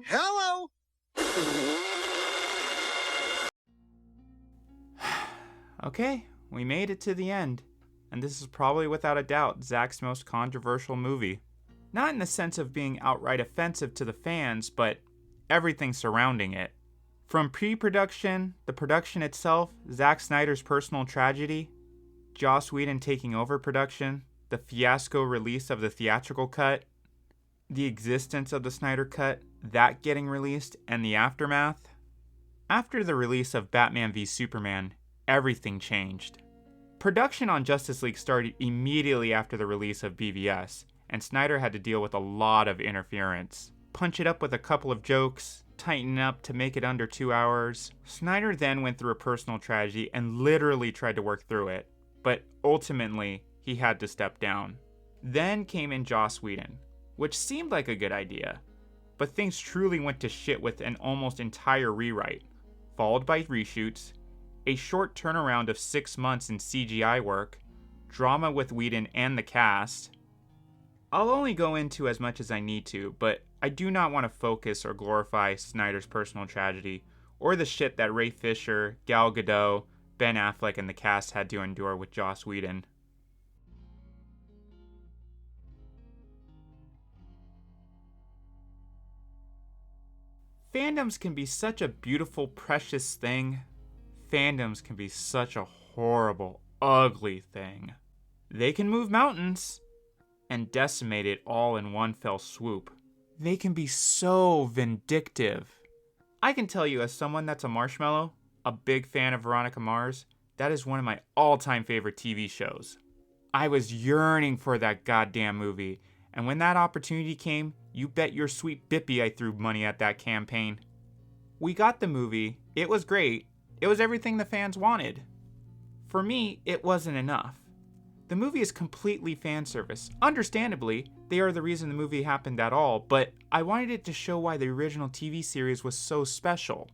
Hello? Okay, we made it to the end. And this is probably without a doubt Zack's most controversial movie. Not in the sense of being outright offensive to the fans, but everything surrounding it. From pre-production, the production itself, Zack Snyder's personal tragedy, Joss Whedon taking over production, the fiasco release of the theatrical cut, the existence of the Snyder Cut, that getting released, and the aftermath. After the release of Batman v Superman, everything changed. Production on Justice League started immediately after the release of BVS, and Snyder had to deal with a lot of interference. Punch it up with a couple of jokes, tighten up to make it under 2 hours. Snyder then went through a personal tragedy and literally tried to work through it, but ultimately, he had to step down. Then came in Joss Whedon, which seemed like a good idea, but things truly went to shit with an almost entire rewrite, followed by reshoots, a short turnaround of 6 months in CGI work, drama with Whedon and the cast. I'll only go into as much as I need to, but I do not want to focus or glorify Snyder's personal tragedy, or the shit that Ray Fisher, Gal Gadot, Ben Affleck, and the cast had to endure with Joss Whedon. Fandoms can be such a beautiful, precious thing. Fandoms can be such a horrible, ugly thing. They can move mountains and decimate it all in one fell swoop. They can be so vindictive. I can tell you, as someone that's a marshmallow, a big fan of Veronica Mars, that is one of my all-time favorite TV shows. I was yearning for that goddamn movie, and when that opportunity came, you bet your sweet bippy I threw money at that campaign. We got the movie, it was great, it was everything the fans wanted. For me, it wasn't enough. The movie is completely fan service. Understandably, they are the reason the movie happened at all, but I wanted it to show why the original TV series was so special.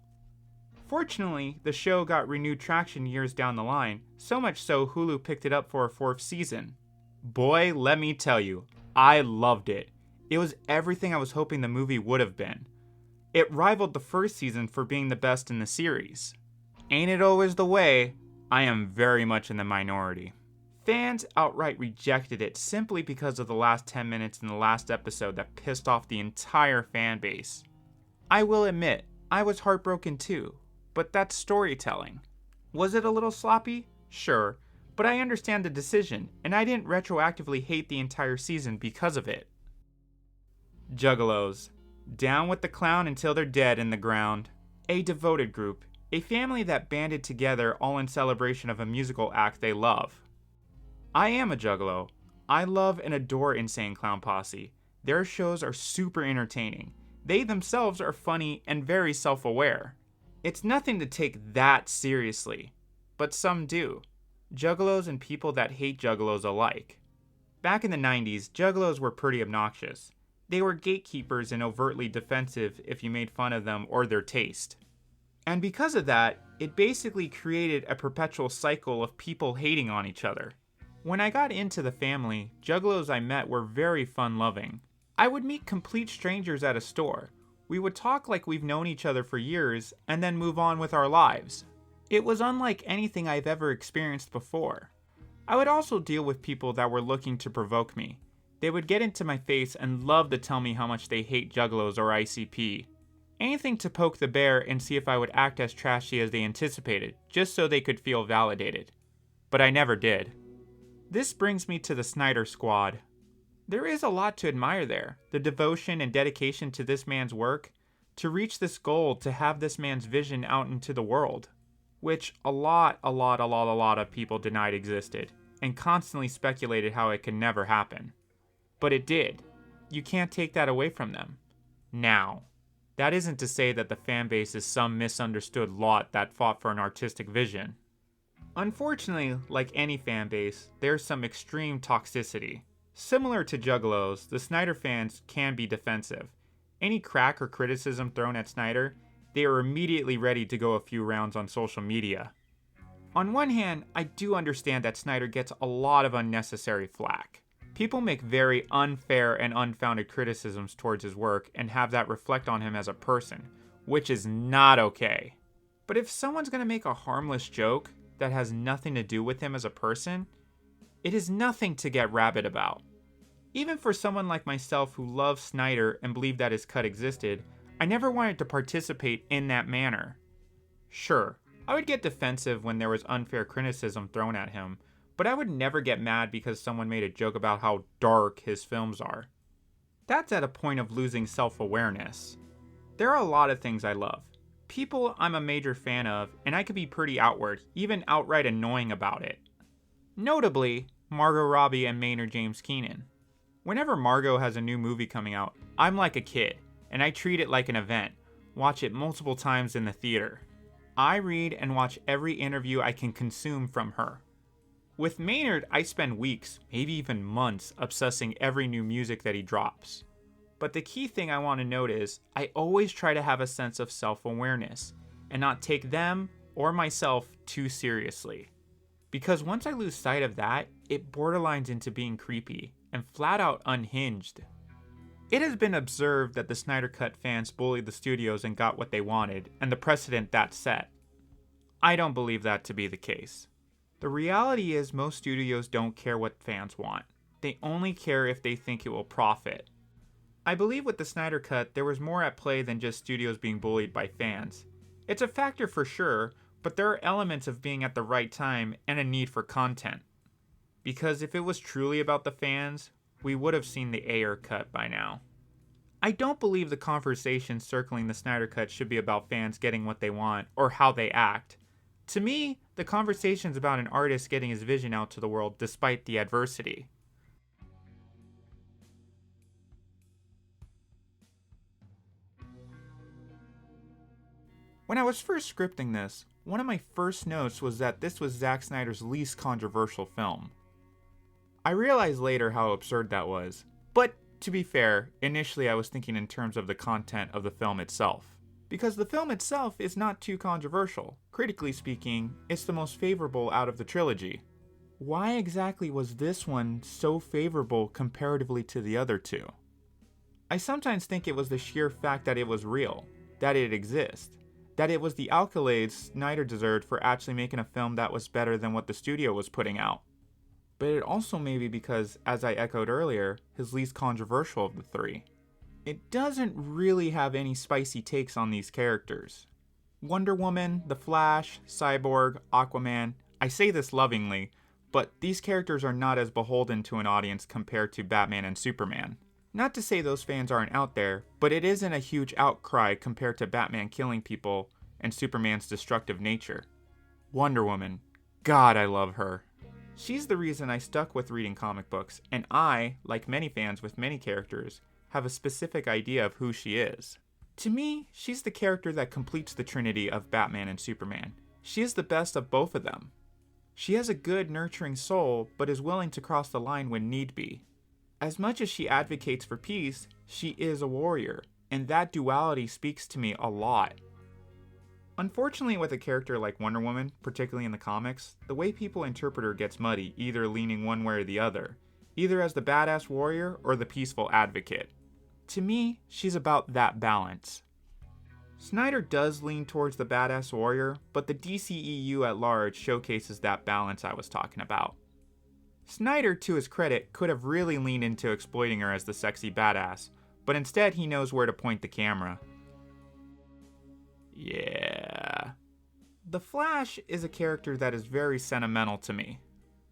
Fortunately, the show got renewed traction years down the line, so much so Hulu picked it up for a 4th season. Boy, let me tell you, I loved it. It was everything I was hoping the movie would have been. It rivaled the first season for being the best in the series. Ain't it always the way? I am very much in the minority. Fans outright rejected it simply because of the last 10 minutes in the last episode that pissed off the entire fan base. I will admit, I was heartbroken too, but that's storytelling. Was it a little sloppy? Sure, but I understand the decision, and I didn't retroactively hate the entire season because of it. Juggalos. Down with the clown until they're dead in the ground. A devoted group. A family that banded together all in celebration of a musical act they love. I am a Juggalo. I love and adore Insane Clown Posse. Their shows are super entertaining. They themselves are funny and very self-aware. It's nothing to take that seriously, but some do. Juggalos and people that hate Juggalos alike. Back in the 90s, Juggalos were pretty obnoxious. They were gatekeepers and overtly defensive if you made fun of them or their taste. And because of that, it basically created a perpetual cycle of people hating on each other. When I got into the family, Juggalos I met were very fun-loving. I would meet complete strangers at a store. We would talk like we've known each other for years, and then move on with our lives. It was unlike anything I've ever experienced before. I would also deal with people that were looking to provoke me. They would get into my face and love to tell me how much they hate Juggalos or ICP. Anything to poke the bear and see if I would act as trashy as they anticipated, just so they could feel validated. But I never did. This brings me to the Snyder Squad. There is a lot to admire there. The devotion and dedication to this man's work, to reach this goal, to have this man's vision out into the world, which a lot of people denied existed, and constantly speculated how it could never happen. But it did. You can't take that away from them. Now, that isn't to say that the fanbase is some misunderstood lot that fought for an artistic vision. Unfortunately, like any fanbase, there's some extreme toxicity. Similar to Juggalos, the Snyder fans can be defensive. Any crack or criticism thrown at Snyder, they are immediately ready to go a few rounds on social media. On one hand, I do understand that Snyder gets a lot of unnecessary flack. People make very unfair and unfounded criticisms towards his work and have that reflect on him as a person, which is not okay. But if someone's going to make a harmless joke that has nothing to do with him as a person, it is nothing to get rabid about. Even for someone like myself who loves Snyder and believed that his cut existed, I never wanted to participate in that manner. Sure, I would get defensive when there was unfair criticism thrown at him, but I would never get mad because someone made a joke about how dark his films are. That's at a point of losing self-awareness. There are a lot of things I love. People I'm a major fan of, and I could be pretty outward, even outright annoying about it. Notably, Margot Robbie and Maynard James Keenan. Whenever Margot has a new movie coming out, I'm like a kid, and I treat it like an event, watch it multiple times in the theater. I read and watch every interview I can consume from her. With Maynard, I spend weeks, maybe even months, obsessing every new music that he drops. But the key thing I want to note is, I always try to have a sense of self-awareness, and not take them, or myself, too seriously. Because once I lose sight of that, it borderlines into being creepy, and flat out unhinged. It has been observed that the Snydercut fans bullied the studios and got what they wanted, and the precedent that set. I don't believe that to be the case. The reality is most studios don't care what fans want. They only care if they think it will profit. I believe with the Snydercut there was more at play than just studios being bullied by fans. It's a factor for sure, but there are elements of being at the right time and a need for content. Because if it was truly about the fans, we would have seen the Ayer cut by now. I don't believe the conversation circling the Snydercut should be about fans getting what they want or how they act. To me, the conversation's about an artist getting his vision out to the world despite the adversity. When I was first scripting this, one of my first notes was that this was Zack Snyder's least controversial film. I realized later how absurd that was, but to be fair, initially I was thinking in terms of the content of the film itself. Because the film itself is not too controversial. Critically speaking, it's the most favorable out of the trilogy. Why exactly was this one so favorable comparatively to the other two? I sometimes think it was the sheer fact that it was real, that it exists, that it was the accolades Snyder deserved for actually making a film that was better than what the studio was putting out. But it also may be because, as I echoed earlier, his least controversial of the three. It doesn't really have any spicy takes on these characters. Wonder Woman, The Flash, Cyborg, Aquaman, I say this lovingly, but these characters are not as beholden to an audience compared to Batman and Superman. Not to say those fans aren't out there, but it isn't a huge outcry compared to Batman killing people and Superman's destructive nature. Wonder Woman, God, I love her. She's the reason I stuck with reading comic books, and I, like many fans with many characters, have a specific idea of who she is. To me, she's the character that completes the trinity of Batman and Superman. She is the best of both of them. She has a good, nurturing soul, but is willing to cross the line when need be. As much as she advocates for peace, she is a warrior, and that duality speaks to me a lot. Unfortunately, with a character like Wonder Woman, particularly in the comics, the way people interpret her gets muddy, either leaning one way or the other, either as the badass warrior or the peaceful advocate. To me, she's about that balance. Snyder does lean towards the badass warrior, but the DCEU at large showcases that balance I was talking about. Snyder, to his credit, could have really leaned into exploiting her as the sexy badass, but instead he knows where to point the camera. Yeah. The Flash is a character that is very sentimental to me.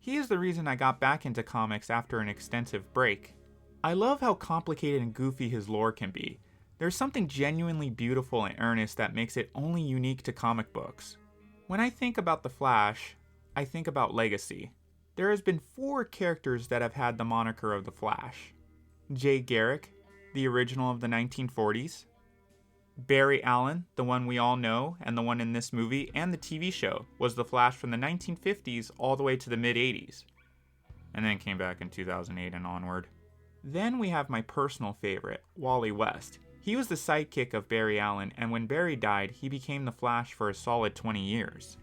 He is the reason I got back into comics after an extensive break. I love how complicated and goofy his lore can be. There's something genuinely beautiful and earnest that makes it only unique to comic books. When I think about The Flash, I think about legacy. There has been 4 characters that have had the moniker of The Flash. Jay Garrick, the original of the 1940s. Barry Allen, the one we all know, and the one in this movie and the TV show, was The Flash from the 1950s all the way to the mid-80s. And then came back in 2008 and onward. Then we have my personal favorite, Wally West. He was the sidekick of Barry Allen, and when Barry died, he became the Flash for a solid 20 years.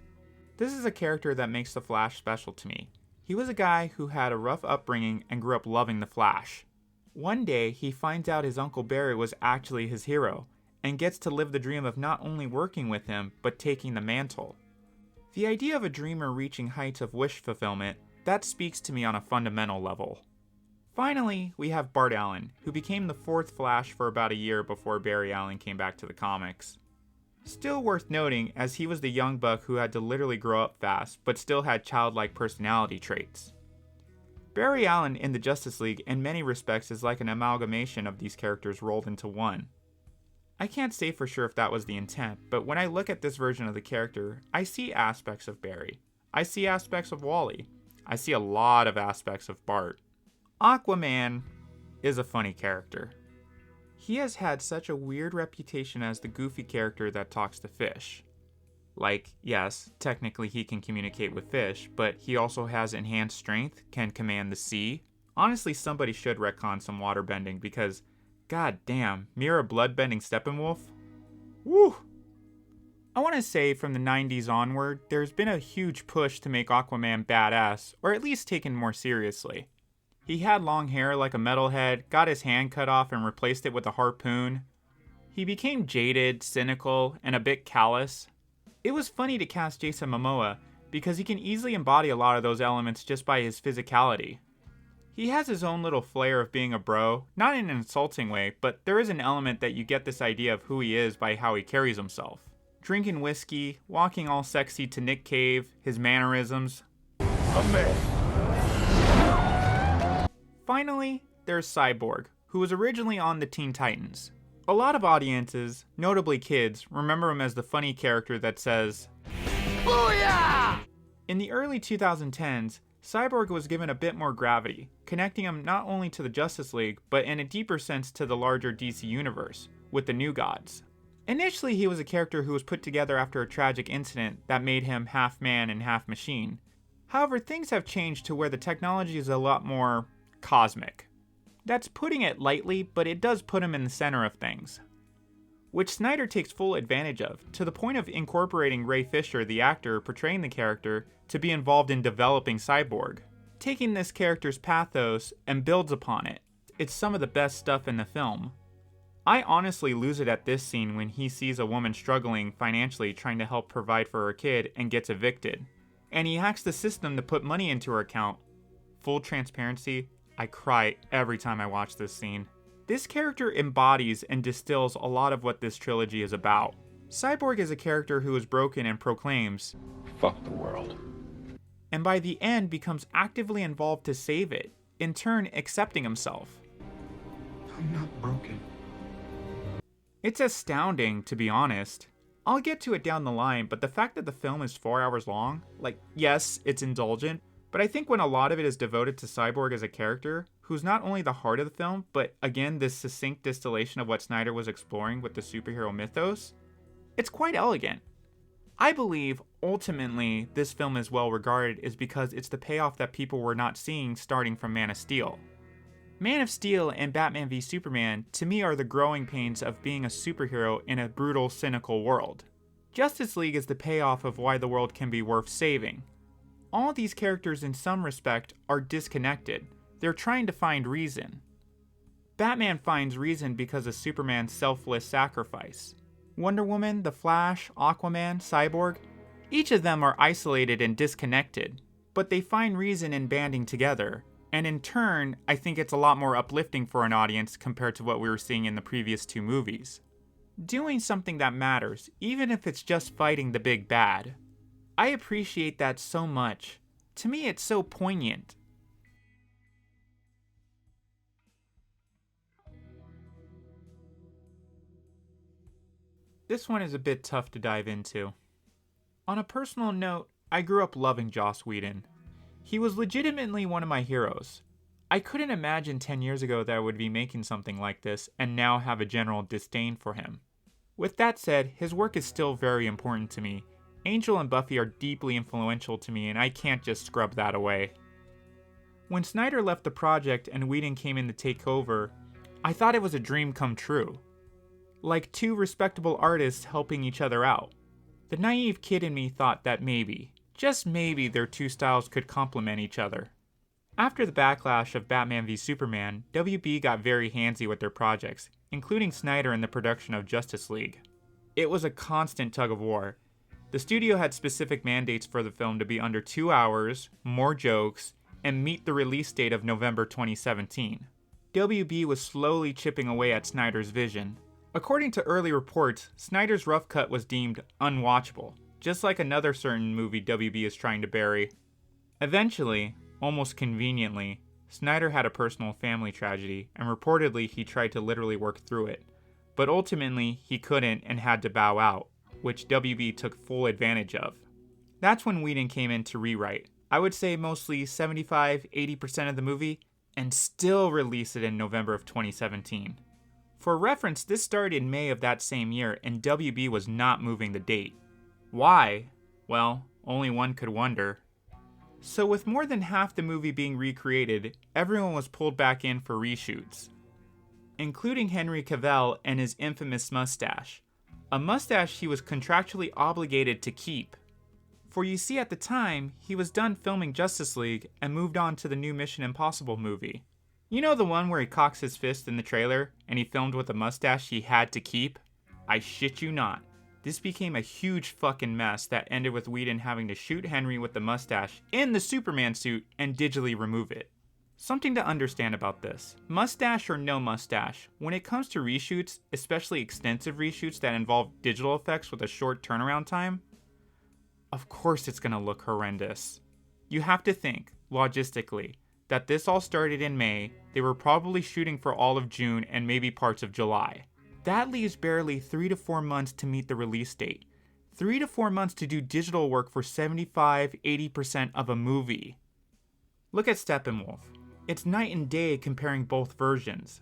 This is a character that makes the Flash special to me. He was a guy who had a rough upbringing and grew up loving the Flash. One day, he finds out his Uncle Barry was actually his hero, and gets to live the dream of not only working with him, but taking the mantle. The idea of a dreamer reaching heights of wish fulfillment, that speaks to me on a fundamental level. Finally, we have Bart Allen, who became the fourth Flash for about a year before Barry Allen came back to the comics. Still worth noting, as he was the young buck who had to literally grow up fast, but still had childlike personality traits. Barry Allen in the Justice League in many respects is like an amalgamation of these characters rolled into one. I can't say for sure if that was the intent, but when I look at this version of the character, I see aspects of Barry. I see aspects of Wally. I see a lot of aspects of Bart. Aquaman is a funny character. He has had such a weird reputation as the goofy character that talks to fish. Like, yes, technically he can communicate with fish, but he also has enhanced strength, can command the sea. Honestly, somebody should retcon some waterbending because, god damn, mirror bloodbending Steppenwolf? Woo! I want to say from the 90s onward, there's been a huge push to make Aquaman badass, or at least taken more seriously. He had long hair like a metalhead, got his hand cut off and replaced it with a harpoon. He became jaded, cynical, and a bit callous. It was funny to cast Jason Momoa, because he can easily embody a lot of those elements just by his physicality. He has his own little flair of being a bro, not in an insulting way, but there is an element that you get this idea of who he is by how he carries himself. Drinking whiskey, walking all sexy to Nick Cave, his mannerisms. A man. Finally, there's Cyborg, who was originally on the Teen Titans. A lot of audiences, notably kids, remember him as the funny character that says, "Booyah!" In the early 2010s, Cyborg was given a bit more gravity, connecting him not only to the Justice League, but in a deeper sense to the larger DC universe, with the New Gods. Initially, he was a character who was put together after a tragic incident that made him half man and half machine. However, things have changed to where the technology is a lot more cosmic. That's putting it lightly, but it does put him in the center of things, which Snyder takes full advantage of, to the point of incorporating Ray Fisher, the actor portraying the character, to be involved in developing Cyborg. Taking this character's pathos and builds upon it. It's some of the best stuff in the film. I honestly lose it at this scene when he sees a woman struggling financially trying to help provide for her kid and gets evicted. And he hacks the system to put money into her account. Full transparency, I cry every time I watch this scene. This character embodies and distills a lot of what this trilogy is about. Cyborg is a character who is broken and proclaims, "Fuck the world." And by the end becomes actively involved to save it, in turn accepting himself. I'm not broken. It's astounding, to be honest. I'll get to it down the line, but the fact that the film is 4 hours long, like, yes, it's indulgent, but I think when a lot of it is devoted to Cyborg as a character, who's not only the heart of the film, but again, this succinct distillation of what Snyder was exploring with the superhero mythos, it's quite elegant. I believe, ultimately, this film is well regarded is because it's the payoff that people were not seeing starting from Man of Steel. Man of Steel and Batman v Superman, to me, are the growing pains of being a superhero in a brutal, cynical world. Justice League is the payoff of why the world can be worth saving. All these characters in some respect are disconnected. They're trying to find reason. Batman finds reason because of Superman's selfless sacrifice. Wonder Woman, The Flash, Aquaman, Cyborg, each of them are isolated and disconnected, but they find reason in banding together. And in turn, I think it's a lot more uplifting for an audience compared to what we were seeing in the previous two movies. Doing something that matters, even if it's just fighting the big bad. I appreciate that so much. To me, it's so poignant. This one is a bit tough to dive into. On a personal note, I grew up loving Joss Whedon. He was legitimately one of my heroes. I couldn't imagine 10 years ago that I would be making something like this and now have a general disdain for him. With that said, his work is still very important to me. Angel and Buffy are deeply influential to me and I can't just scrub that away. When Snyder left the project and Whedon came in to take over, I thought it was a dream come true. Like two respectable artists helping each other out. The naive kid in me thought that maybe, just maybe their two styles could complement each other. After the backlash of Batman v Superman, WB got very handsy with their projects, including Snyder in the production of Justice League. It was a constant tug of war. The studio had specific mandates for the film to be under 2 hours, more jokes, and meet the release date of November 2017. WB was slowly chipping away at Snyder's vision. According to early reports, Snyder's rough cut was deemed unwatchable, just like another certain movie WB is trying to bury. Eventually, almost conveniently, Snyder had a personal family tragedy, and reportedly he tried to literally work through it. But ultimately, he couldn't and had to bow out, which WB took full advantage of. That's when Whedon came in to rewrite, I would say mostly 75-80% of the movie, and still release it in November of 2017. For reference, this started in May of that same year, and WB was not moving the date. Why? Well, only one could wonder. So with more than half the movie being recreated, everyone was pulled back in for reshoots, including Henry Cavill and his infamous mustache. A mustache he was contractually obligated to keep. For you see, at the time, he was done filming Justice League and moved on to the new Mission Impossible movie. You know the one where he cocks his fist in the trailer and he filmed with a mustache he had to keep? I shit you not. This became a huge fucking mess that ended with Whedon having to shoot Henry with the mustache in the Superman suit and digitally remove it. Something to understand about this. Mustache or no mustache, when it comes to reshoots, especially extensive reshoots that involve digital effects with a short turnaround time, of course it's gonna look horrendous. You have to think, logistically, that this all started in May, they were probably shooting for all of June and maybe parts of July. That leaves barely 3 to 4 months to meet the release date. 3 to 4 months to do digital work for 75-80% of a movie. Look at Steppenwolf. It's night and day comparing both versions.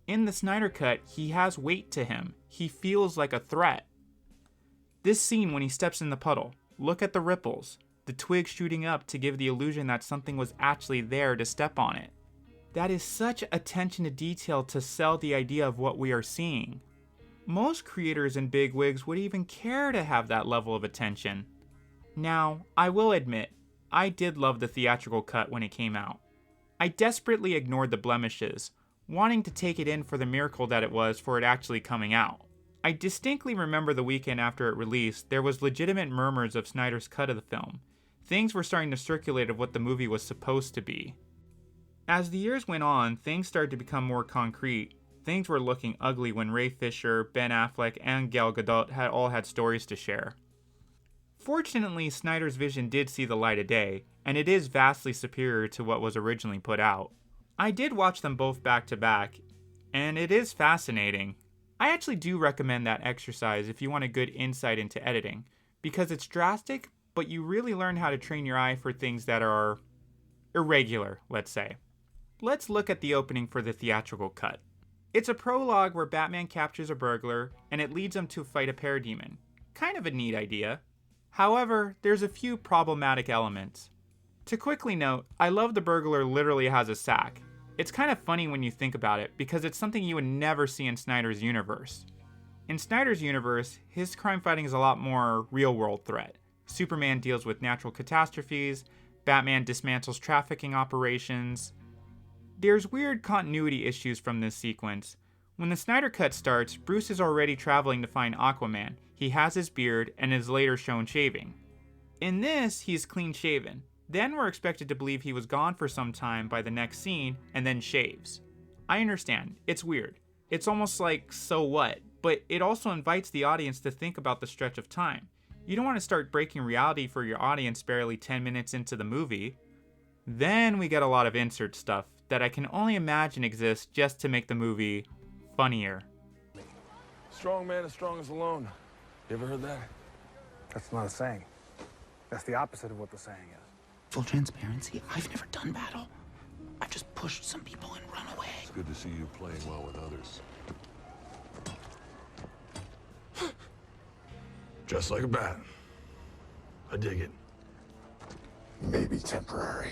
In the Snyder Cut, he has weight to him. He feels like a threat. This scene when he steps in the puddle, look at the ripples, the twig shooting up to give the illusion that something was actually there to step on it. That is such attention to detail to sell the idea of what we are seeing. Most creators and bigwigs would even care to have that level of attention. Now, I will admit, I did love the theatrical cut when it came out. I desperately ignored the blemishes, wanting to take it in for the miracle that it was for it actually coming out. I distinctly remember the weekend after it released, there was legitimate murmurs of Snyder's cut of the film. Things were starting to circulate of what the movie was supposed to be. As the years went on, things started to become more concrete. Things were looking ugly when Ray Fisher, Ben Affleck, and Gal Gadot all had stories to share. Fortunately, Snyder's vision did see the light of day, and it is vastly superior to what was originally put out. I did watch them both back to back, and it is fascinating. I actually do recommend that exercise if you want a good insight into editing, because it's drastic, but you really learn how to train your eye for things that are irregular, let's say. Let's look at the opening for the theatrical cut. It's a prologue where Batman captures a burglar, and it leads him to fight a parademon. Kind of a neat idea. However, there's a few problematic elements. To quickly note, I love the burglar literally has a sack. It's kind of funny when you think about it, because it's something you would never see in Snyder's universe. In Snyder's universe, his crime fighting is a lot more real-world threat. Superman deals with natural catastrophes, Batman dismantles trafficking operations. There's weird continuity issues from this sequence. When the Snyder Cut starts, Bruce is already traveling to find Aquaman. He has his beard and is later shown shaving. In this, he's clean shaven. Then we're expected to believe he was gone for some time by the next scene, and then shaves. I understand, it's weird. It's almost like, so what? But it also invites the audience to think about the stretch of time. You don't want to start breaking reality for your audience barely 10 minutes into the movie. Then we get a lot of insert stuff that I can only imagine exists just to make the movie funnier. Strong man as strong as alone. You ever heard that? That's not a saying. That's the opposite of what the saying is. Full transparency, I've never done battle. I've just pushed some people and run away. It's good to see you playing well with others. Just like a bat. I dig it. Maybe temporary.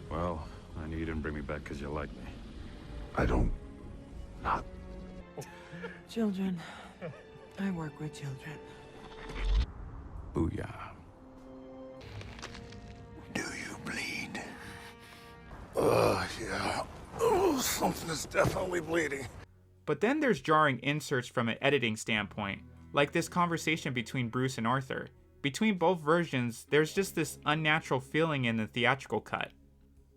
Well, I knew you didn't bring me back because you like me. I don't. Not. Children. I work with children. Booyah. Something is definitely bleeding. But then there's jarring inserts from an editing standpoint, like this conversation between Bruce and Arthur. Between both versions, there's just this unnatural feeling in the theatrical cut.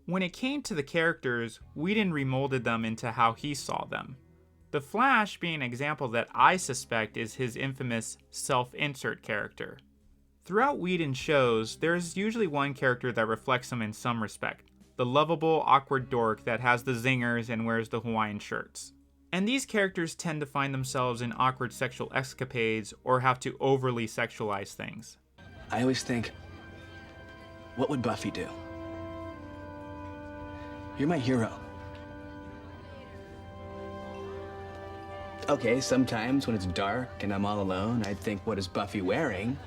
When it came to the characters, Whedon remolded them into how he saw them. The Flash being an example that I suspect is his infamous self-insert character. Throughout Whedon's shows, there's usually one character that reflects him in some respect. The lovable, awkward dork that has the zingers and wears the Hawaiian shirts. And these characters tend to find themselves in awkward sexual escapades or have to overly sexualize things. I always think, what would Buffy do? You're my hero. Okay, sometimes when it's dark and I'm all alone, I'd think, what is Buffy wearing?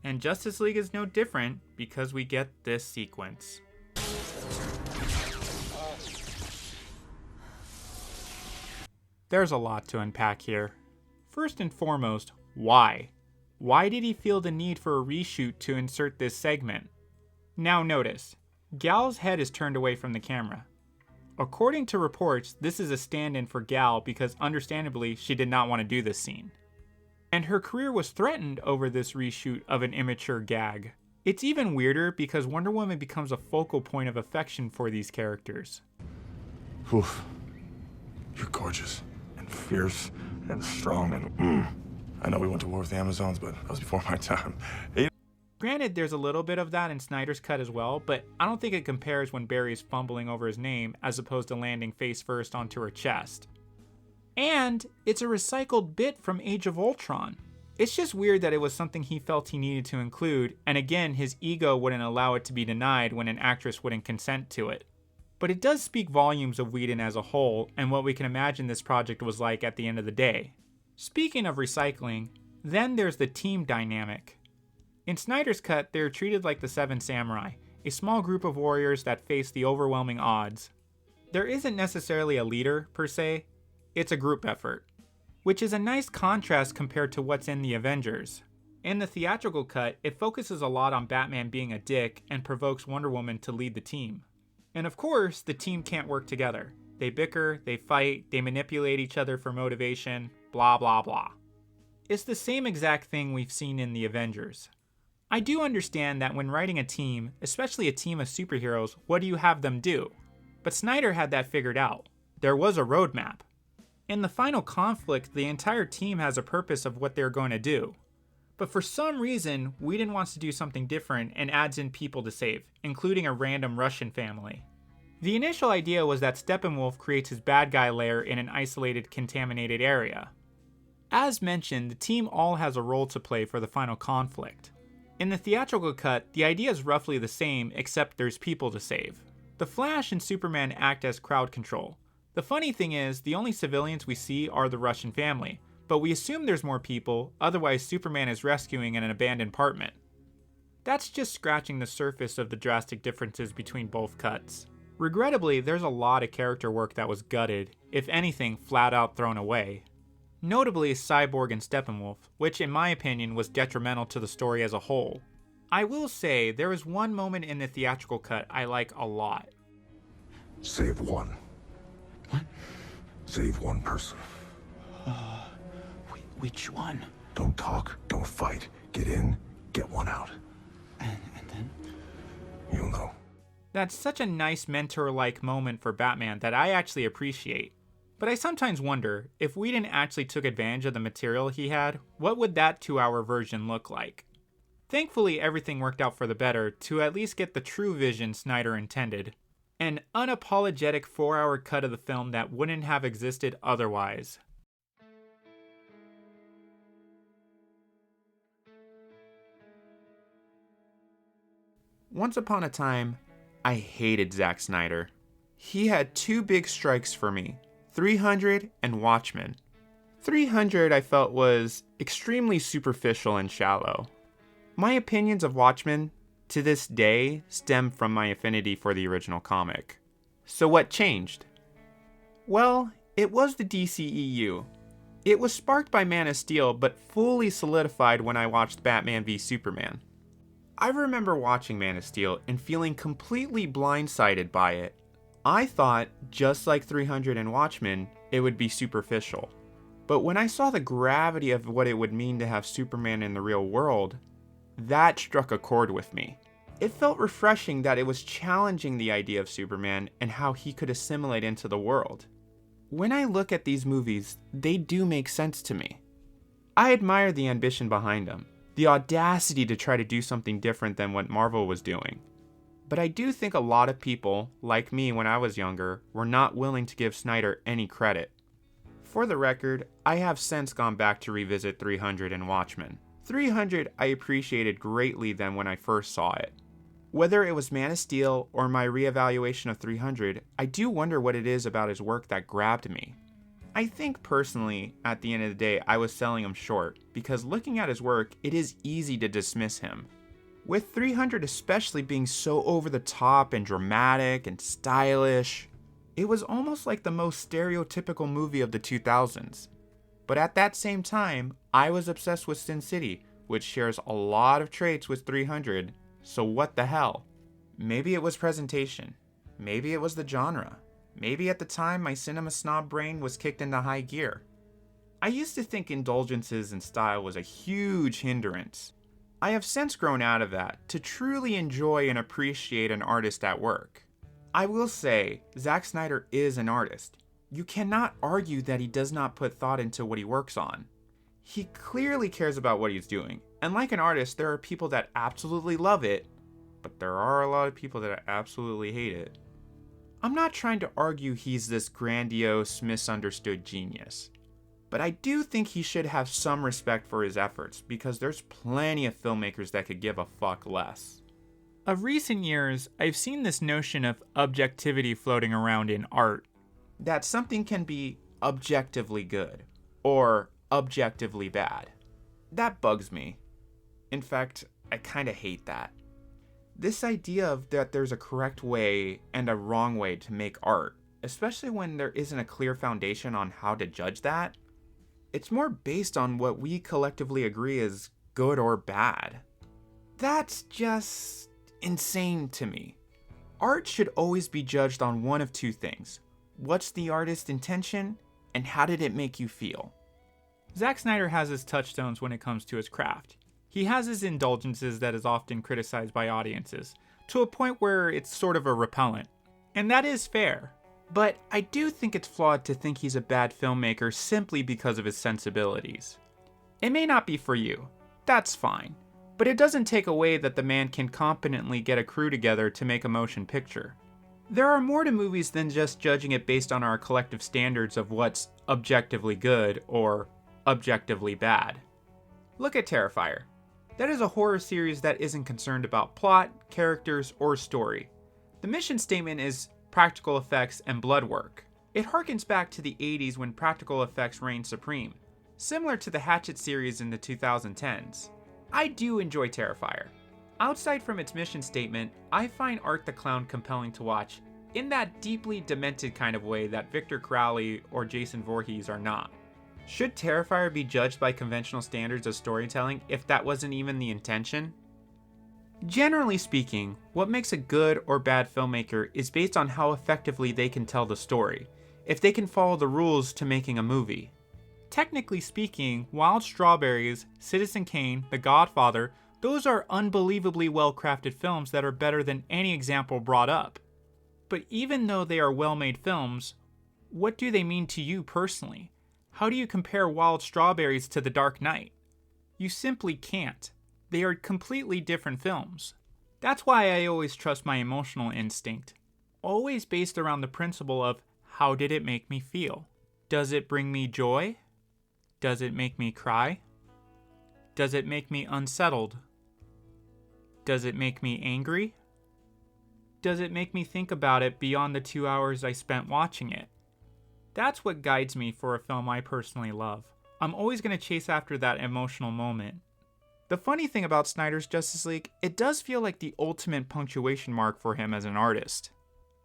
And Justice League is no different because we get this sequence. There's a lot to unpack here. First and foremost, why? Why did he feel the need for a reshoot to insert this segment? Now notice, Gal's head is turned away from the camera. According to reports, this is a stand-in for Gal because understandably she did not want to do this scene. And her career was threatened over this reshoot of an immature gag. It's even weirder because Wonder Woman becomes a focal point of affection for these characters. Oof. You're gorgeous. Fierce and strong and I know we went to war with the Amazons, but that was before my time. Granted, there's a little bit of that in Snyder's cut as well, but I don't think it compares when Barry's fumbling over his name as opposed to landing face first onto her chest. And it's a recycled bit from Age of Ultron. It's just weird that it was something he felt he needed to include, and again, his ego wouldn't allow it to be denied when an actress wouldn't consent to it. But it does speak volumes of Whedon as a whole and what we can imagine this project was like at the end of the day. Speaking of recycling, then there's the team dynamic. In Snyder's cut, they're treated like the Seven Samurai, a small group of warriors that face the overwhelming odds. There isn't necessarily a leader, per se, it's a group effort, which is a nice contrast compared to what's in the Avengers. In the theatrical cut, it focuses a lot on Batman being a dick and provokes Wonder Woman to lead the team. And of course, the team can't work together. They bicker, they fight, they manipulate each other for motivation, blah blah blah. It's the same exact thing we've seen in the Avengers. I do understand that when writing a team, especially a team of superheroes, what do you have them do? But Snyder had that figured out. There was a roadmap. In the final conflict, the entire team has a purpose of what they're going to do. But for some reason, Whedon wants to do something different and adds in people to save, including a random Russian family. The initial idea was that Steppenwolf creates his bad guy lair in an isolated, contaminated area. As mentioned, the team all has a role to play for the final conflict. In the theatrical cut, the idea is roughly the same, except there's people to save. The Flash and Superman act as crowd control. The funny thing is, the only civilians we see are the Russian family, but we assume there's more people, otherwise Superman is rescuing in an abandoned apartment. That's just scratching the surface of the drastic differences between both cuts. Regrettably, there's a lot of character work that was gutted, if anything flat out thrown away. Notably Cyborg and Steppenwolf, which in my opinion was detrimental to the story as a whole. I will say, there is one moment in the theatrical cut I like a lot. Save one. What? Save one person. Which one? Don't talk, don't fight. Get in, get one out. And then? You'll know. That's such a nice mentor-like moment for Batman that I actually appreciate. But I sometimes wonder, if Whedon actually took advantage of the material he had, what would that 2-hour version look like? Thankfully, everything worked out for the better to at least get the true vision Snyder intended. An unapologetic 4-hour cut of the film that wouldn't have existed otherwise. Once upon a time, I hated Zack Snyder. He had two big strikes for me, 300 and Watchmen. 300 I felt was extremely superficial and shallow. My opinions of Watchmen, to this day, stem from my affinity for the original comic. So what changed? Well, it was the DCEU. It was sparked by Man of Steel, but fully solidified when I watched Batman v Superman. I remember watching Man of Steel and feeling completely blindsided by it. I thought, just like 300 and Watchmen, it would be superficial. But when I saw the gravity of what it would mean to have Superman in the real world, that struck a chord with me. It felt refreshing that it was challenging the idea of Superman and how he could assimilate into the world. When I look at these movies, they do make sense to me. I admire the ambition behind them, the audacity to try to do something different than what Marvel was doing. But I do think a lot of people, like me when I was younger, were not willing to give Snyder any credit. For the record, I have since gone back to revisit 300 and Watchmen. 300 I appreciated greatly than when I first saw it. Whether it was Man of Steel or my reevaluation of 300, I do wonder what it is about his work that grabbed me. I think personally, at the end of the day, I was selling him short, because looking at his work, it is easy to dismiss him. With 300 especially being so over the top and dramatic and stylish, it was almost like the most stereotypical movie of the 2000s. But at that same time, I was obsessed with Sin City, which shares a lot of traits with 300, so what the hell? Maybe it was presentation. Maybe it was the genre. Maybe at the time my cinema snob brain was kicked into high gear. I used to think indulgences and style was a huge hindrance. I have since grown out of that to truly enjoy and appreciate an artist at work. I will say, Zack Snyder is an artist. You cannot argue that he does not put thought into what he works on. He clearly cares about what he's doing, and like an artist, there are people that absolutely love it, but there are a lot of people that absolutely hate it. I'm not trying to argue he's this grandiose, misunderstood genius, but I do think he should have some respect for his efforts, because there's plenty of filmmakers that could give a fuck less. Of recent years, I've seen this notion of objectivity floating around in art, that something can be objectively good, or objectively bad. That bugs me. In fact, I kinda hate that. This idea of that there's a correct way and a wrong way to make art, especially when there isn't a clear foundation on how to judge that, it's more based on what we collectively agree is good or bad. That's just insane to me. Art should always be judged on one of two things. What's the artist's intention, and how did it make you feel? Zack Snyder has his touchstones when it comes to his craft. He has his indulgences that is often criticized by audiences, to a point where it's sort of a repellent. And that is fair. But I do think it's flawed to think he's a bad filmmaker simply because of his sensibilities. It may not be for you. That's fine. But it doesn't take away that the man can competently get a crew together to make a motion picture. There are more to movies than just judging it based on our collective standards of what's objectively good or objectively bad. Look at Terrifier. That is a horror series that isn't concerned about plot, characters, or story. The mission statement is practical effects and blood work. It harkens back to the 80s when practical effects reigned supreme, similar to the Hatchet series in the 2010s. I do enjoy Terrifier. Outside from its mission statement, I find Art the Clown compelling to watch in that deeply demented kind of way that Victor Crowley or Jason Voorhees are not. Should Terrifier be judged by conventional standards of storytelling if that wasn't even the intention? Generally speaking, what makes a good or bad filmmaker is based on how effectively they can tell the story, if they can follow the rules to making a movie. Technically speaking, Wild Strawberries, Citizen Kane, The Godfather, those are unbelievably well-crafted films that are better than any example brought up. But even though they are well-made films, what do they mean to you personally? How do you compare Wild Strawberries to The Dark Knight? You simply can't. They are completely different films. That's why I always trust my emotional instinct. Always based around the principle of, how did it make me feel? Does it bring me joy? Does it make me cry? Does it make me unsettled? Does it make me angry? Does it make me think about it beyond the 2 hours I spent watching it? That's what guides me for a film I personally love. I'm always going to chase after that emotional moment. The funny thing about Snyder's Justice League, it does feel like the ultimate punctuation mark for him as an artist.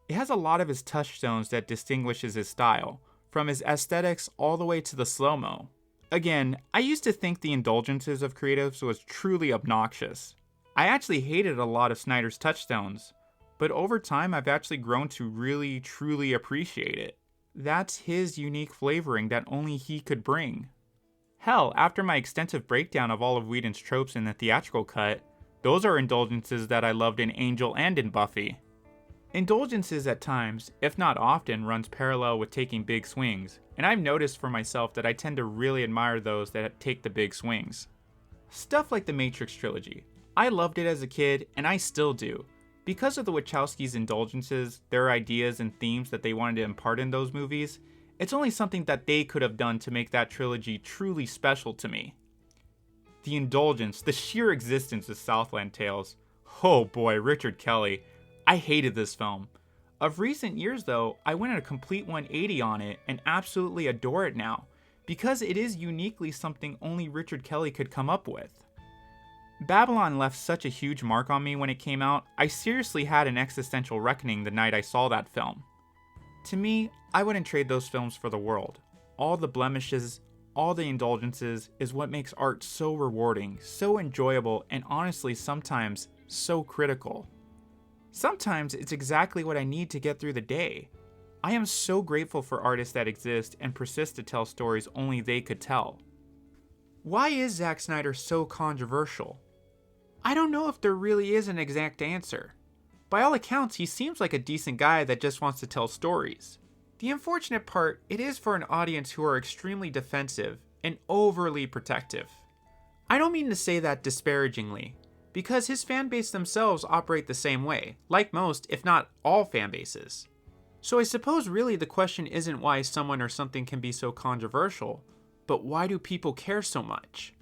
It has a lot of his touchstones that distinguishes his style, from his aesthetics all the way to the slow-mo. Again, I used to think the indulgences of creatives was truly obnoxious. I actually hated a lot of Snyder's touchstones, but over time I've actually grown to really, truly appreciate it. That's his unique flavoring that only he could bring. Hell, after my extensive breakdown of all of Whedon's tropes in the theatrical cut, those are indulgences that I loved in Angel and in Buffy. Indulgences at times, if not often, runs parallel with taking big swings, and I've noticed for myself that I tend to really admire those that take the big swings. Stuff like the Matrix trilogy. I loved it as a kid, and I still do. Because of the Wachowskis' indulgences, their ideas and themes that they wanted to impart in those movies, it's only something that they could have done to make that trilogy truly special to me. The indulgence, the sheer existence of Southland Tales. Oh boy, Richard Kelly. I hated this film. Of recent years though, I went at a complete 180 on it and absolutely adore it now, because it is uniquely something only Richard Kelly could come up with. Babylon left such a huge mark on me when it came out, I seriously had an existential reckoning the night I saw that film. To me, I wouldn't trade those films for the world. All the blemishes, all the indulgences is what makes art so rewarding, so enjoyable, and honestly sometimes so critical. Sometimes it's exactly what I need to get through the day. I am so grateful for artists that exist and persist to tell stories only they could tell. Why is Zack Snyder so controversial? I don't know if there really is an exact answer. By all accounts, he seems like a decent guy that just wants to tell stories. The unfortunate part, it is for an audience who are extremely defensive and overly protective. I don't mean to say that disparagingly, because his fan base themselves operate the same way, like most, if not all fan bases. So I suppose really the question isn't why someone or something can be so controversial, but why do people care so much?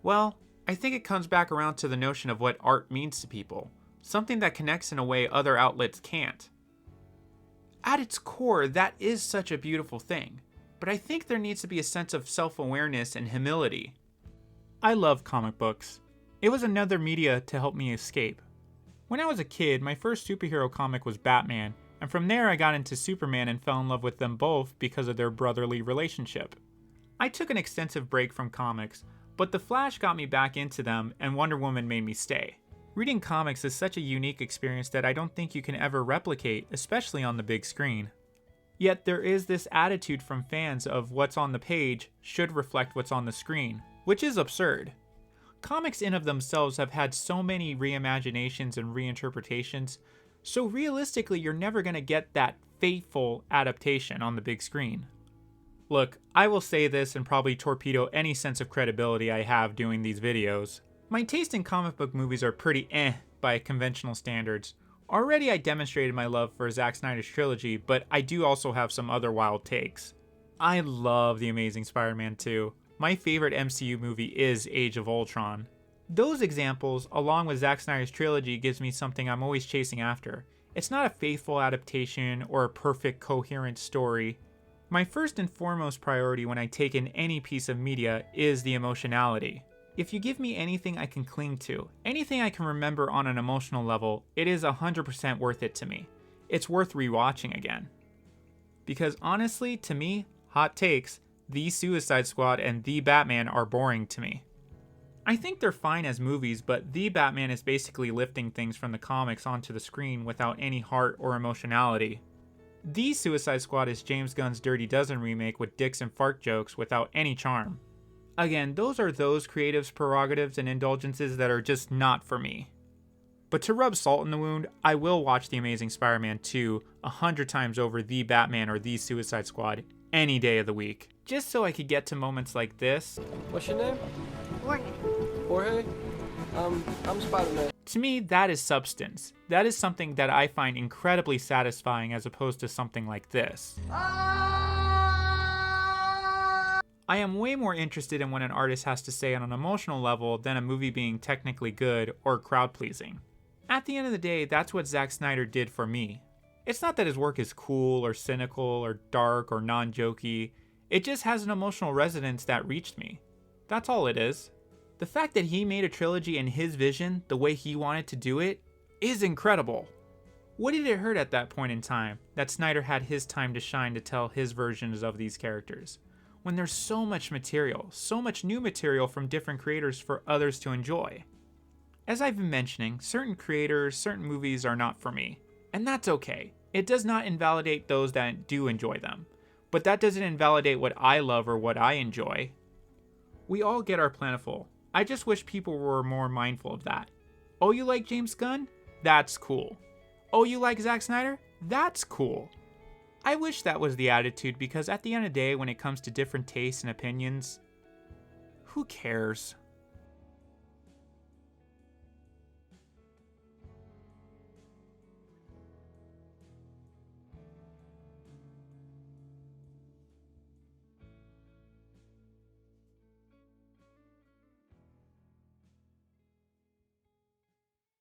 Well, I think it comes back around to the notion of what art means to people, something that connects in a way other outlets can't. At its core, that is such a beautiful thing, but I think there needs to be a sense of self-awareness and humility. I love comic books. It was another media to help me escape. When I was a kid, my first superhero comic was Batman, and from there I got into Superman and fell in love with them both because of their brotherly relationship. I took an extensive break from comics, but The Flash got me back into them and Wonder Woman made me stay. Reading comics is such a unique experience that I don't think you can ever replicate, especially on the big screen. Yet there is this attitude from fans of what's on the page should reflect what's on the screen, which is absurd. Comics in of themselves have had so many reimaginations and reinterpretations, so realistically you're never going to get that faithful adaptation on the big screen. Look, I will say this and probably torpedo any sense of credibility I have doing these videos. My taste in comic book movies are pretty by conventional standards. Already I demonstrated my love for Zack Snyder's trilogy, but I do also have some other wild takes. I love The Amazing Spider-Man 2. My favorite MCU movie is Age of Ultron. Those examples, along with Zack Snyder's trilogy, gives me something I'm always chasing after. It's not a faithful adaptation or a perfect, coherent story. My first and foremost priority when I take in any piece of media is the emotionality. If you give me anything I can cling to, anything I can remember on an emotional level, it is 100% worth it to me. It's worth rewatching again. Because honestly, to me, hot takes, The Suicide Squad and The Batman are boring to me. I think they're fine as movies, but The Batman is basically lifting things from the comics onto the screen without any heart or emotionality. The Suicide Squad is James Gunn's Dirty Dozen remake with dicks and fart jokes without any charm. Again, those are those creatives' prerogatives and indulgences that are just not for me. But to rub salt in the wound, I will watch The Amazing Spider-Man 2 100 times over The Batman or The Suicide Squad any day of the week, just so I could get to moments like this. What's your name? Jorge. Jorge? I'm Spider-Man. To me, that is substance. That is something that I find incredibly satisfying as opposed to something like this. I am way more interested in what an artist has to say on an emotional level than a movie being technically good or crowd-pleasing. At the end of the day, that's what Zack Snyder did for me. It's not that his work is cool or cynical or dark or non-jokey. It just has an emotional resonance that reached me. That's all it is. The fact that he made a trilogy in his vision, the way he wanted to do it, is incredible. What did it hurt at that point in time that Snyder had his time to shine to tell his versions of these characters? When there's so much material, so much new material from different creators for others to enjoy. As I've been mentioning, certain creators, certain movies are not for me, and that's okay. It does not invalidate those that do enjoy them, but that doesn't invalidate what I love or what I enjoy. We all get our plentiful. I just wish people were more mindful of that. Oh, you like James Gunn? That's cool. Oh, you like Zack Snyder? That's cool. I wish that was the attitude, because at the end of the day, when it comes to different tastes and opinions, who cares?